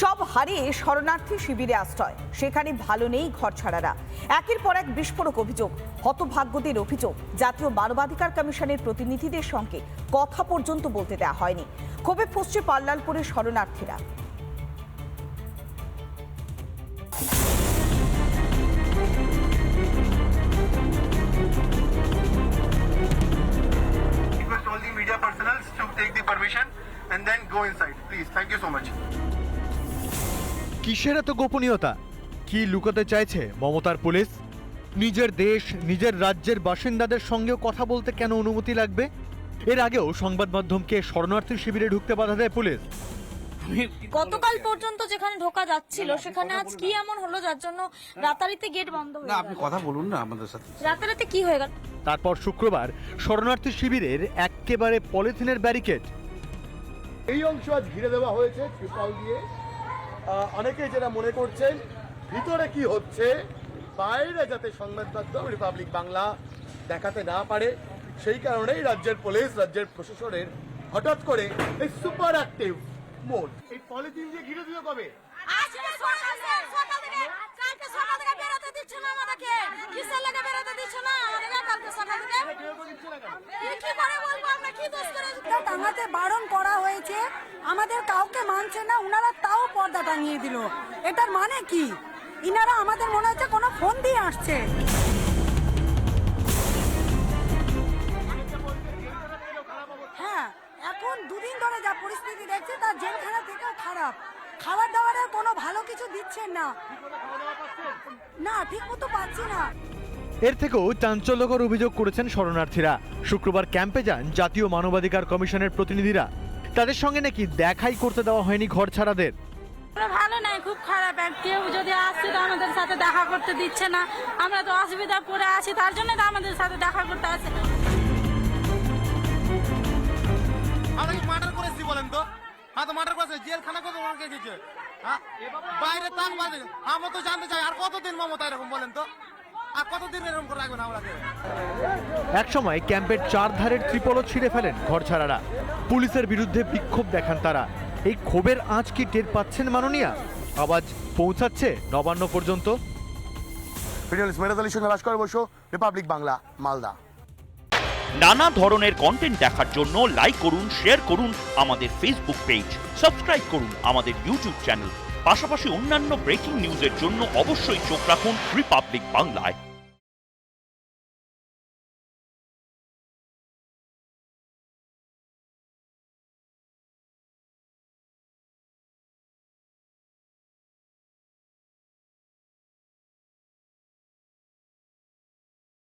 সব হারিয়ে শরণার্থী শিবিরে আশ্রয়, সেখানে ভালো নেই ঘরছাড়ারা। একের পর এক বিস্ফোরক অভিযোগ, হতভাগ্যদের অভিযোগ জাতীয় মানবাধিকার কমিশনের প্রতিনিধিদের সঙ্গে কথা পর্যন্ত বলতে দেওয়া হয়নি। ক্ষোভে ফুঁসছে পাল্লালপুরের শরণার্থীরা। And then go inside, please. Thank you so much. কিসের এত গোপনীয়তা? কি লুকাতে চাইছে মমতার পুলিশ? নিজের দেশ, নিজের রাজ্যের বাসিন্দাদের সঙ্গেও কথা বলতে কেন অনুমতি লাগবে? এর আগেও সংবাদ মাধ্যমকে শরণার্থী শিবিরে ঢুকতে বাধা দেয় পুলিশ। গতকাল পর্যন্ত যেখানে ঢোকা যাচ্ছিল সেখানে আজ কি এমন হলো যার জন্য রাতারাতি গেট বন্ধ হয়ে গেল? আপনি কথা বলুন না আমাদের সাথে। রাতারাতি কি হয়ে গেল? তারপর শুক্রবার শরণার্থী শিবিরের একেবারে পলিথিনের ব্যারিকেড। এই অংশ আজ ঘিরে দেওয়া হয়েছে ত্রিপল দিয়ে। অনেকেই যেটা মনে করছেন ভিতরে কি হচ্ছে বাইরে যাতে সংবাদ মাধ্যম রিপাবলিক বাংলা দেখাতে না পারে, সেই কারণেই রাজ্যের পুলিশ, রাজ্যের প্রশাসনের হঠাৎ করে এই সুপার অ্যাক্টিভ মোড। এই পলিথিন দিয়ে ঘিরে দিল কবে? টাঙাতে বারণ করা হয়েছে, আমাদের কাউকে মানছে না, উনারা তাও পর্দা টাঙিয়ে দিল। এটার মানে কি? ইনারা আমাদের মনে হচ্ছে কোনো ফোন দিয়ে আসছে। হ্যাঁ, এখন দুদিন ধরে যা পরিস্থিতি দেখছে তার জেলখানা থেকেও খারাপ। খাবার দাবারের কোনো ভালো কিছু দিচ্ছেন না, না ঠিক মতো পাচ্ছি না। এর থেকেও চাঞ্চল্যকর অভিযোগ করেছেন শরণার্থীরা। শুক্রবার ক্যাম্পে যান জাতীয় মানবাধিকার কমিশনের প্রতিনিধিরা। তাদের সঙ্গে নাকি দেখাই করতে দেওয়া হয়নি ঘরছাড়াদের। ভালো নাই, খুব খারাপ। কেউ যদি আসছে তো আমাদের সাথে দেখা করতে দিচ্ছে না। আমরা তো অসুবিধা পড়ে আছি, তার জন্য তো আমাদের সাথে দেখা করতে আসে। আমরা কি মার্ডার করেছি বলেন তো? হ্যাঁ তো মার্ডার করেছে, জেলখানা কত বড় গেছে? হ্যাঁ বাইরে তাক বাজে। আমরা তো জানতে চাই আর কতদিন মমতা এরকম বলেন তো? আর কতদিন এরকম করে রাখবেন আমাকে? এক সময় ক্যাম্পের চার ধারের ত্রিপলও ছিঁড়ে ফেলেন ঘরছাড়ারা। পুলিশের বিরুদ্ধে বিক্ষোভ দেখান তারা। এই ক্ষোভের আঁচ কি টের পাচ্ছেন মাননীয়া? আওয়াজ পৌঁছাচ্ছে নবান্ন পর্যন্ত। মেরাদালির সঙ্গে ভাস্কর বসু, রিপাবলিক বাংলা, মালদা। নানা ধরনের কন্টেন্ট দেখার জন্য লাইক করুন, শেয়ার করুন আমাদের ফেসবুক পেজ, সাবস্ক্রাইব করুন আমাদের ইউটিউব চ্যানেল। পাশাপাশি অন্যান্য ব্রেকিং নিউজের জন্য অবশ্যই চোখ রাখুন রিপাবলিক বাংলায়।